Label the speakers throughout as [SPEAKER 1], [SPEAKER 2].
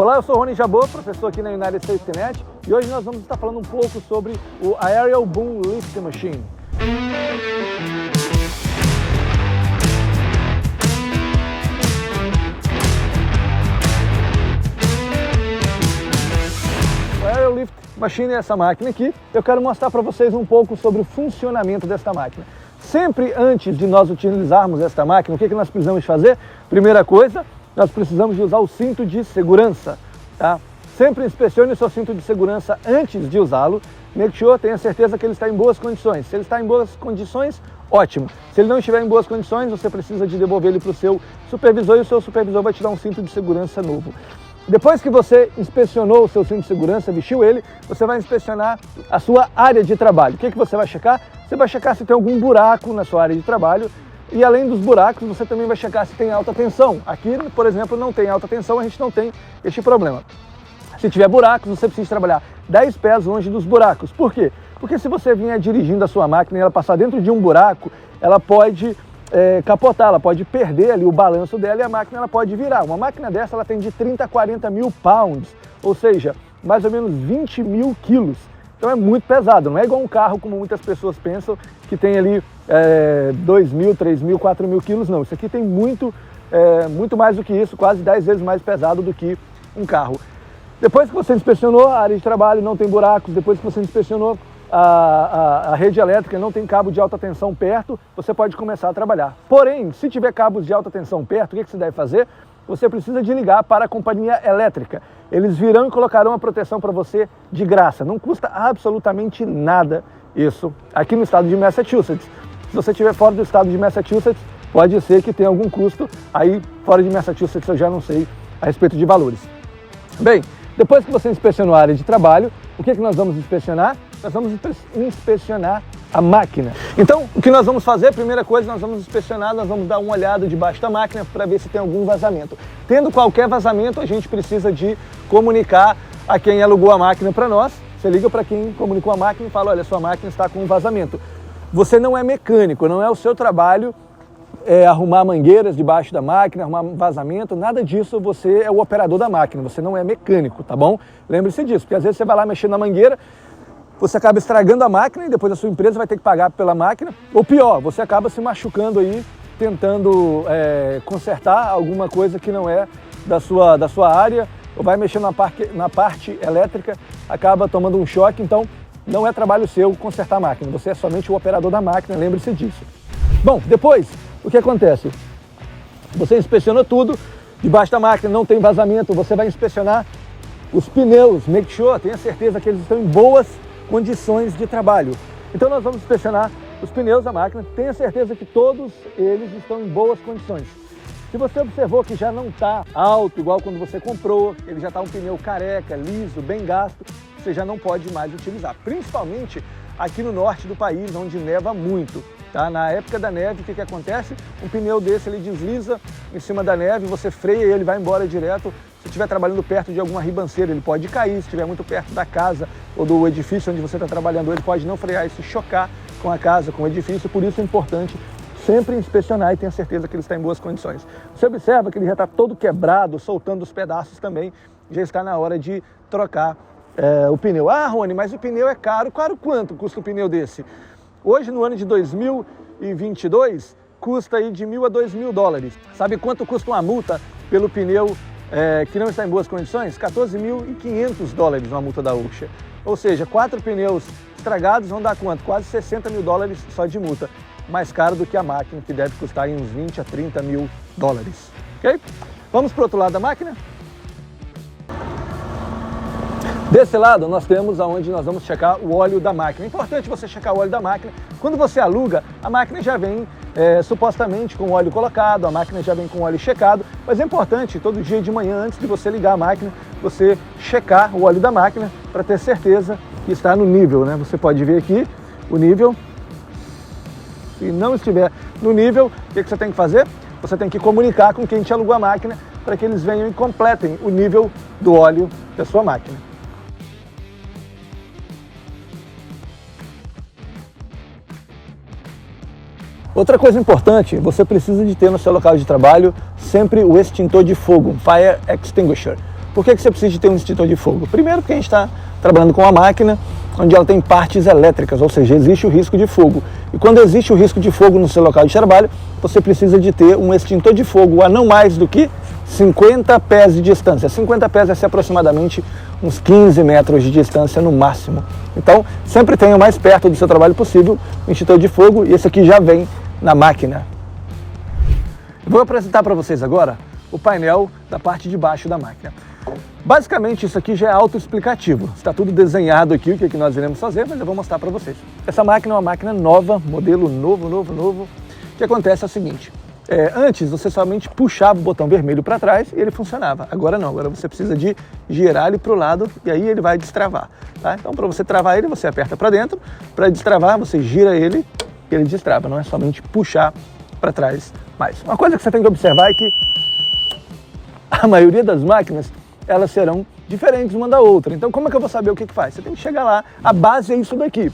[SPEAKER 1] Olá, eu sou Rony Jabot, professor aqui na United Safety Net, e hoje nós vamos estar falando um pouco sobre o Aerial Boom Lift Machine. O Aerial Lift Machine é essa máquina aqui. Eu quero mostrar para vocês um pouco sobre o funcionamento desta máquina. Sempre antes de nós utilizarmos esta máquina, o que nós precisamos fazer? Primeira coisa, nós precisamos de usar o cinto de segurança, tá? Sempre inspecione o seu cinto de segurança antes de usá-lo. Make sure, tenha certeza que ele está em boas condições. Se ele está em boas condições, ótimo. Se ele não estiver em boas condições, você precisa de devolver ele para o seu supervisor e o seu supervisor vai te dar um cinto de segurança novo. Depois que você inspecionou o seu cinto de segurança, vestiu ele, você vai inspecionar a sua área de trabalho. O que você vai checar? Você vai checar se tem algum buraco na sua área de trabalho. E além dos buracos, você também vai checar se tem alta tensão. Aqui, por exemplo, não tem alta tensão, a gente não tem este problema. Se tiver buracos, você precisa trabalhar 10 pés longe dos buracos. Por quê? Porque se você vier dirigindo a sua máquina e ela passar dentro de um buraco, ela pode capotar, ela pode perder ali o balanço dela e a máquina ela pode virar. Uma máquina dessa ela tem de 30 a 40 mil pounds, ou seja, mais ou menos 20 mil quilos. Então é muito pesado, não é igual um carro como muitas pessoas pensam, que tem ali 2 mil, 3 mil, 4 mil quilos, não. Isso aqui tem muito mais do que isso, quase 10 vezes mais pesado do que um carro. Depois que você inspecionou a área de trabalho, não tem buracos, depois que você inspecionou a rede elétrica, não tem cabo de alta tensão perto, você pode começar a trabalhar. Porém, se tiver cabos de alta tensão perto, o que você deve fazer? Você precisa de ligar para a companhia elétrica. Eles virão e colocarão a proteção para você de graça. Não custa absolutamente nada isso aqui no estado de Massachusetts. Se você estiver fora do estado de Massachusetts, pode ser que tenha algum custo. Aí, fora de Massachusetts, eu já não sei a respeito de valores. Bem, depois que você inspecionou a área de trabalho, o que nós vamos inspecionar? Nós vamos inspecionar a máquina. Então, o que nós vamos fazer? Primeira coisa, nós vamos inspecionar, nós vamos dar uma olhada debaixo da máquina para ver se tem algum vazamento. Tendo qualquer vazamento, a gente precisa de comunicar a quem alugou a máquina para nós. Você liga para quem comunicou a máquina e fala, olha, sua máquina está com um vazamento. Você não é mecânico, não é o seu trabalho arrumar mangueiras debaixo da máquina, arrumar vazamento, nada disso, você é o operador da máquina, você não é mecânico, tá bom? Lembre-se disso, porque às vezes você vai lá mexer na mangueira, você acaba estragando a máquina e depois a sua empresa vai ter que pagar pela máquina, ou pior, você acaba se machucando aí, tentando consertar alguma coisa que não é da sua área, ou vai mexer na parte elétrica, acaba tomando um choque, então não é trabalho seu consertar a máquina, você é somente o operador da máquina, lembre-se disso. Bom, depois, o que acontece? Você inspecionou tudo, debaixo da máquina não tem vazamento, você vai inspecionar os pneus, make sure, tenha certeza que eles estão em boas condições de trabalho. Então nós vamos inspecionar os pneus da máquina, tenha certeza que todos eles estão em boas condições. Se você observou que já não está alto, igual quando você comprou, ele já está um pneu careca, liso, bem gasto, você já não pode mais utilizar, principalmente aqui no norte do país, onde neva muito. Tá? Na época da neve, o que acontece? Um pneu desse ele desliza em cima da neve, você freia e ele vai embora direto. Se estiver trabalhando perto de alguma ribanceira, ele pode cair. Se estiver muito perto da casa ou do edifício onde você está trabalhando, ele pode não frear e se chocar com a casa, com o edifício. Por isso é importante sempre inspecionar e ter certeza que ele está em boas condições. Você observa que ele já está todo quebrado, soltando os pedaços também. Já está na hora de trocar o pneu. Ah, Rony, mas o pneu é caro. Caro quanto custa um pneu desse? Hoje, no ano de 2022, custa aí de $1.000 a $2.000. Sabe quanto custa uma multa pelo pneu que não está em boas condições? $14.500 uma multa da OSHA. Ou seja, 4 pneus estragados vão dar quanto? Quase $60 mil só de multa. Mais caro do que a máquina, que deve custar aí uns 20 a 30 mil dólares. Ok? Vamos para o outro lado da máquina? Desse lado, nós temos aonde nós vamos checar o óleo da máquina. É importante você checar o óleo da máquina. Quando você aluga, a máquina já vem supostamente com o óleo colocado, a máquina já vem com o óleo checado, mas é importante, todo dia de manhã, antes de você ligar a máquina, você checar o óleo da máquina para ter certeza que está no nível, né? Você pode ver aqui o nível. Se não estiver no nível, o que você tem que fazer? Você tem que comunicar com quem te alugou a máquina para que eles venham e completem o nível do óleo da sua máquina. Outra coisa importante, você precisa de ter no seu local de trabalho sempre o extintor de fogo, Fire Extinguisher. Por que você precisa de ter um extintor de fogo? Primeiro porque a gente está trabalhando com uma máquina onde ela tem partes elétricas, ou seja, existe o risco de fogo. E quando existe o risco de fogo no seu local de trabalho, você precisa de ter um extintor de fogo a não mais do que 50 pés de distância. 50 pés é aproximadamente uns 15 metros de distância no máximo. Então, sempre tenha o mais perto do seu trabalho possível um extintor de fogo, e esse aqui já vem na máquina. Vou apresentar para vocês agora o painel da parte de baixo da máquina. Basicamente, isso aqui já é autoexplicativo. Está tudo desenhado aqui, o que nós iremos fazer, mas eu vou mostrar para vocês. Essa máquina é uma máquina nova, modelo novo. O que acontece é o seguinte, antes você somente puxava o botão vermelho para trás e ele funcionava. Agora não, agora você precisa de girar ele para o lado e aí ele vai destravar. Tá? Então, para você travar ele, você aperta para dentro. Para destravar, você gira ele e ele destrava. Não é somente puxar para trás mais. Uma coisa que você tem que observar é que a maioria das máquinas, elas serão diferentes uma da outra. Então, como é que eu vou saber o que faz? Você tem que chegar lá, a base é isso daqui.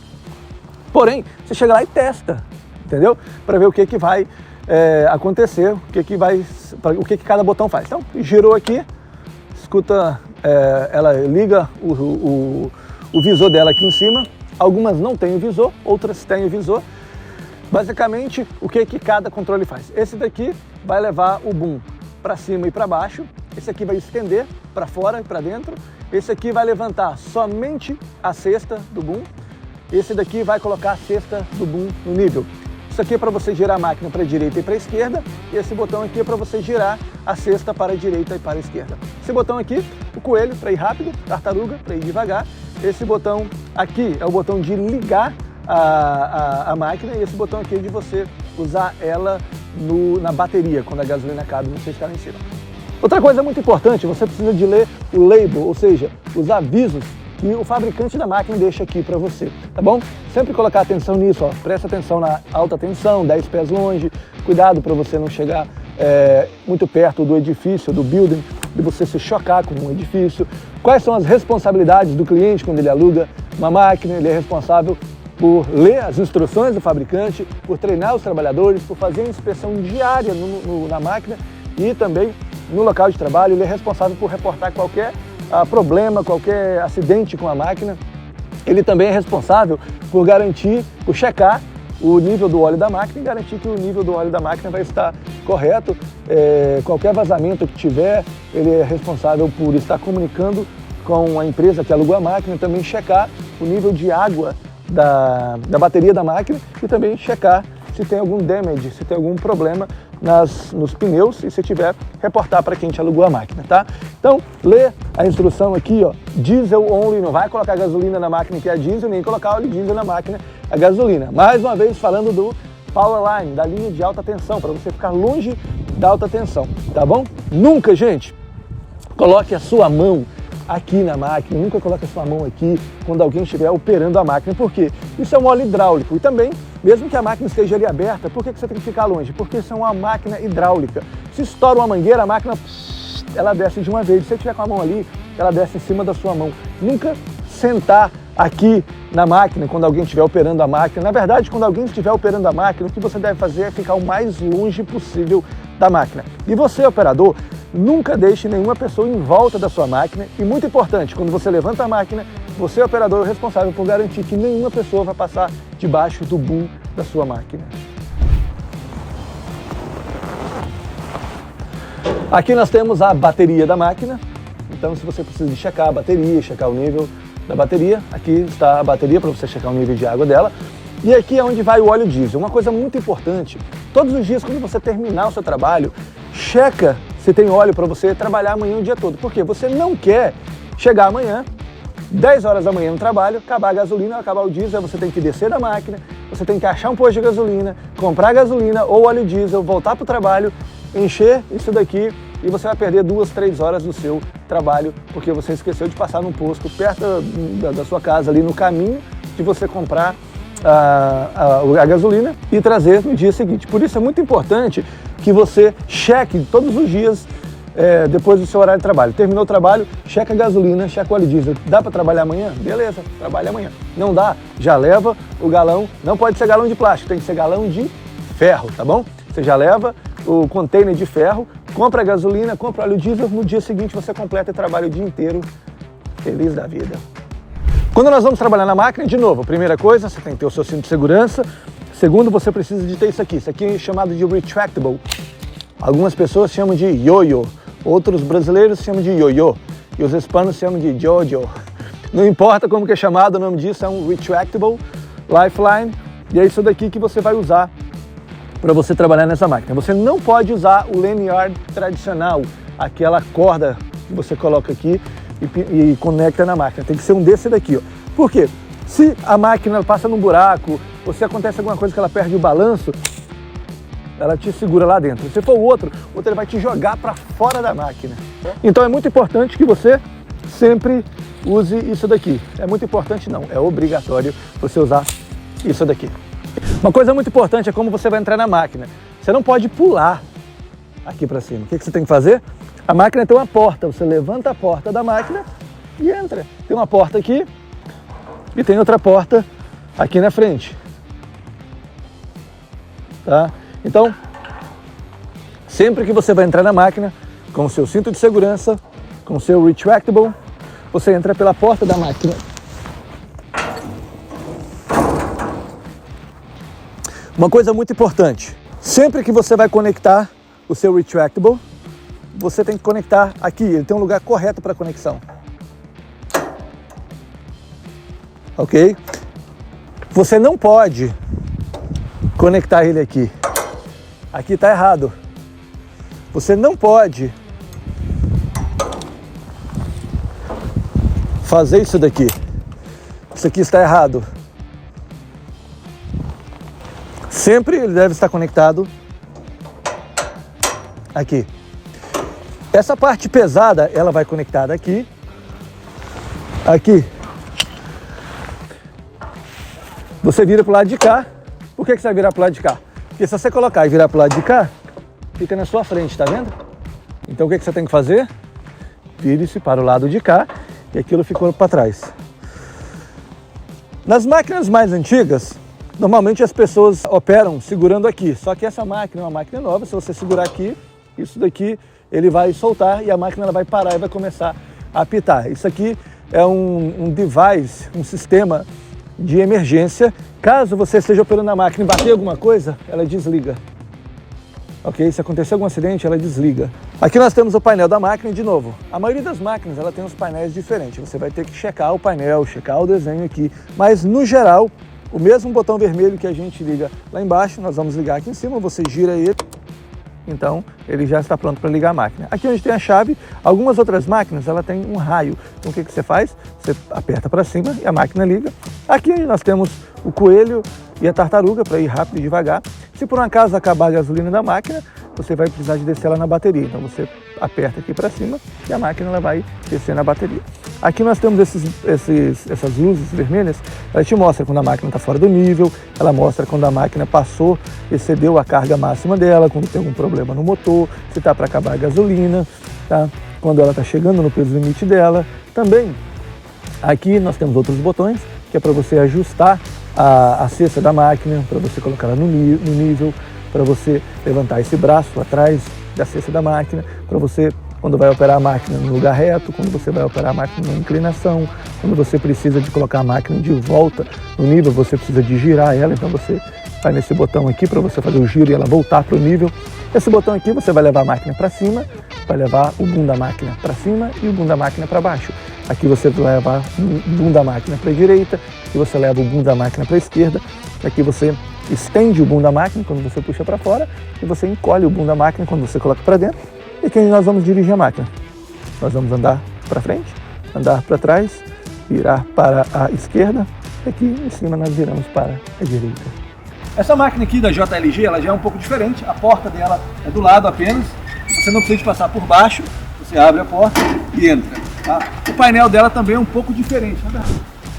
[SPEAKER 1] Porém, você chega lá e testa, entendeu? Para ver o que vai acontecer, o que cada botão faz. Então, girou aqui, escuta, ela liga o visor dela aqui em cima. Algumas não têm o visor, outras têm o visor. Basicamente, o que cada controle faz? Esse daqui vai levar o boom para cima e para baixo. Esse aqui vai estender para fora e para dentro. Esse aqui vai levantar somente a cesta do boom. Esse daqui vai colocar a cesta do boom no nível. Isso aqui é para você girar a máquina para a direita e para a esquerda. E esse botão aqui é para você girar a cesta para a direita e para a esquerda. Esse botão aqui, o coelho, para ir rápido. Tartaruga, para ir devagar. Esse botão aqui é o botão de ligar a máquina, e esse botão aqui é de você usar ela na bateria, quando a gasolina acaba e você está lá em cima. Outra coisa muito importante, você precisa de ler o label, ou seja, os avisos que o fabricante da máquina deixa aqui para você, tá bom? Sempre colocar atenção nisso, ó. Presta atenção na alta tensão, 10 pés longe, cuidado para você não chegar muito perto do edifício, do building, de você se chocar com um edifício. Quais são as responsabilidades do cliente quando ele aluga uma máquina? Ele é responsável por ler as instruções do fabricante, por treinar os trabalhadores, por fazer a inspeção diária na máquina e também no local de trabalho. Ele é responsável por reportar qualquer problema, qualquer acidente com a máquina. Ele também é responsável por garantir, por checar o nível do óleo da máquina e garantir que o nível do óleo da máquina vai estar correto. Qualquer vazamento que tiver, ele é responsável por estar comunicando com a empresa que alugou a máquina e também checar o nível de água da bateria da máquina e também checar se tem algum damage, se tem algum problema nos pneus, e se tiver, reportar para quem te alugou a máquina, tá? Então, lê a instrução aqui, ó, diesel only, não vai colocar gasolina na máquina que é diesel, nem colocar óleo diesel na máquina a gasolina. Mais uma vez falando do power line, da linha de alta tensão, para você ficar longe da alta tensão, tá bom? Nunca, gente, coloque a sua mão aqui na máquina, nunca coloque a sua mão aqui quando alguém estiver operando a máquina. Por quê? Isso é um óleo hidráulico e também, mesmo que a máquina esteja ali aberta, por que você tem que ficar longe? Porque isso é uma máquina hidráulica. Se estoura uma mangueira, a máquina, ela desce de uma vez. Se você estiver com a mão ali, ela desce em cima da sua mão. Nunca sentar aqui na máquina quando alguém estiver operando a máquina. Na verdade, quando alguém estiver operando a máquina, o que você deve fazer é ficar o mais longe possível da máquina. E você, operador, nunca deixe nenhuma pessoa em volta da sua máquina. E muito importante, quando você levanta a máquina, você, operador, é responsável por garantir que nenhuma pessoa vai passar debaixo do boom da sua máquina. Aqui nós temos a bateria da máquina. Então, se você precisa de checar a bateria, checar o nível da bateria, aqui está a bateria para você checar o nível de água dela. E aqui é onde vai o óleo diesel. Uma coisa muito importante, todos os dias quando você terminar o seu trabalho, checa se tem óleo para você trabalhar amanhã o dia todo. Porque você não quer chegar amanhã, 10 horas da manhã no trabalho, acabar a gasolina, acabar o diesel, você tem que descer da máquina, você tem que achar um posto de gasolina, comprar gasolina ou óleo diesel, voltar para o trabalho, encher isso daqui e você vai perder 2, 3 horas do seu trabalho porque você esqueceu de passar num posto perto da sua casa, ali no caminho de você comprar a gasolina e trazer no dia seguinte. Por isso é muito importante que você cheque todos os dias depois do seu horário de trabalho. Terminou o trabalho, checa a gasolina, checa o óleo diesel. Dá para trabalhar amanhã? Beleza, trabalha amanhã. Não dá? Já leva o galão, não pode ser galão de plástico, tem que ser galão de ferro, tá bom? Você já leva o container de ferro, compra a gasolina, compra óleo diesel, no dia seguinte você completa e trabalha o dia inteiro feliz da vida. Quando nós vamos trabalhar na máquina, de novo, primeira coisa, você tem que ter o seu cinto de segurança. Segundo, você precisa de ter isso aqui é chamado de retractable. Algumas pessoas chamam de yo-yo, outros brasileiros chamam de yo-yo e os hispanos chamam de jojo. Não importa como que é chamado, o nome disso é um retractable lifeline e é isso daqui que você vai usar para você trabalhar nessa máquina. Você não pode usar o lanyard tradicional, aquela corda que você coloca aqui e conecta na máquina. Tem que ser um desse daqui, ó. Por quê? Se a máquina passa num buraco ou se acontece alguma coisa que ela perde o balanço, ela te segura lá dentro. Se for o outro ele vai te jogar para fora da máquina. Então é muito importante que você sempre use isso daqui. É muito importante não, é obrigatório você usar isso daqui. Uma coisa muito importante é como você vai entrar na máquina. Você não pode pular aqui para cima. O que você tem que fazer? A máquina tem uma porta, você levanta a porta da máquina e entra. Tem uma porta aqui e tem outra porta aqui na frente. Tá? Então, sempre que você vai entrar na máquina, com o seu cinto de segurança, com o seu retractable, você entra pela porta da máquina. Uma coisa muito importante, sempre que você vai conectar o seu retractable, você tem que conectar aqui, ele tem um lugar correto para conexão. Ok? Você não pode conectar ele aqui. Aqui está errado. Você não pode fazer isso daqui. Isso aqui está errado. Sempre ele deve estar conectado aqui. Essa parte pesada, ela vai conectada aqui. Aqui. Você vira para o lado de cá. Por que você vai virar para o lado de cá? Porque se você colocar e virar para o lado de cá, fica na sua frente, tá vendo? Então o que você tem que fazer? Vire-se para o lado de cá e aquilo ficou para trás. Nas máquinas mais antigas, normalmente as pessoas operam segurando aqui. Só que essa máquina é uma máquina nova, se você segurar aqui, isso daqui ele vai soltar e a máquina ela vai parar e vai começar a apitar. Isso aqui é um device, um sistema de emergência. Caso você esteja operando a máquina e bater alguma coisa, ela desliga. Ok? Se acontecer algum acidente, ela desliga. Aqui nós temos o painel da máquina e, de novo, a maioria das máquinas ela tem uns painéis diferentes. Você vai ter que checar o painel, checar o desenho aqui. Mas, no geral, o mesmo botão vermelho que a gente liga lá embaixo, nós vamos ligar aqui em cima, você gira ele. Então, ele já está pronto para ligar a máquina. Aqui onde tem a chave, algumas outras máquinas, ela tem um raio. Então, o que você faz? Você aperta para cima e a máquina liga. Aqui onde nós temos o coelho e a tartaruga para ir rápido e devagar. Se por um acaso acabar a gasolina da máquina, você vai precisar de descer ela na bateria. Então, você aperta aqui para cima e a máquina ela vai descer na bateria. Aqui nós temos essas luzes vermelhas, ela te mostra quando a máquina está fora do nível, ela mostra quando a máquina passou, excedeu a carga máxima dela, quando tem algum problema no motor, se está para acabar a gasolina, tá? Quando ela está chegando no peso limite dela. Também aqui nós temos outros botões, que é para você ajustar a cesta da máquina, para você colocar ela no nível, para você levantar esse braço atrás da cesta da máquina, para você, quando vai operar a máquina no lugar reto, quando você vai operar a máquina na inclinação, quando você precisa de colocar a máquina de volta no nível, você precisa de girar ela, então você vai nesse botão aqui para você fazer o giro e ela voltar para o nível. Esse botão aqui você vai levar a máquina para cima, vai levar o boom da máquina para cima e o boom da máquina para baixo. Aqui você vai levar o boom da máquina para a direita, aqui você leva o boom da máquina para a esquerda, aqui você estende o boom da máquina quando você puxa para fora e você encolhe o boom da máquina quando você coloca para dentro. E aqui nós vamos dirigir a máquina. Nós vamos andar para frente, andar para trás, virar para a esquerda e aqui em cima nós viramos para a direita. Essa máquina aqui da JLG ela já é um pouco diferente, a porta dela é do lado apenas, você não precisa passar por baixo, você abre a porta e entra. Tá? O painel dela também é um pouco diferente. Tá?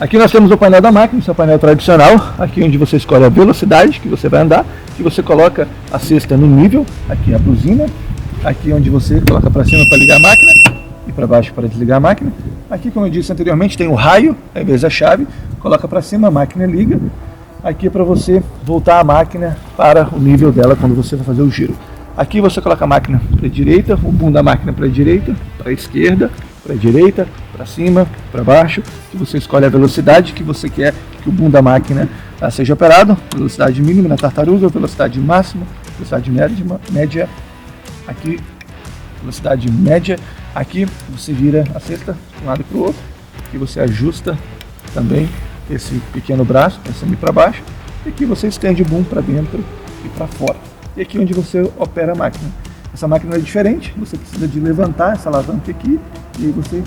[SPEAKER 1] Aqui nós temos o painel da máquina, esse é o painel tradicional, aqui onde você escolhe a velocidade que você vai andar, que você coloca a cesta no nível, aqui a buzina, aqui onde você coloca para cima para ligar a máquina e para baixo para desligar a máquina. Aqui, como eu disse anteriormente, tem o raio, ao invés da chave, coloca para cima, a máquina liga. Aqui é para você voltar a máquina para o nível dela quando você vai fazer o giro. Aqui você coloca a máquina para a direita, o boom da máquina para a direita, para a esquerda, para a direita, para cima, para baixo. Que você escolhe a velocidade que você quer que o boom da máquina seja operado. Velocidade mínima na tartaruga, velocidade máxima, velocidade média. Aqui, velocidade média. Aqui você vira a cesta de um lado para o outro. Aqui você ajusta também esse pequeno braço, para cima e para baixo. E aqui você estende o boom para dentro e para fora. E aqui onde você opera a máquina. Essa máquina é diferente, você precisa de levantar essa alavanca aqui, e aí você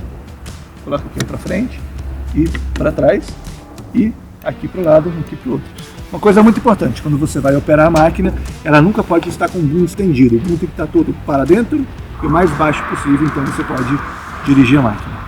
[SPEAKER 1] coloca aqui para frente e para trás, e aqui para o lado, aqui para o outro. Uma coisa muito importante, quando você vai operar a máquina, ela nunca pode estar com o boom estendido. O boom tem que estar todo para dentro e o mais baixo possível, então você pode dirigir a máquina.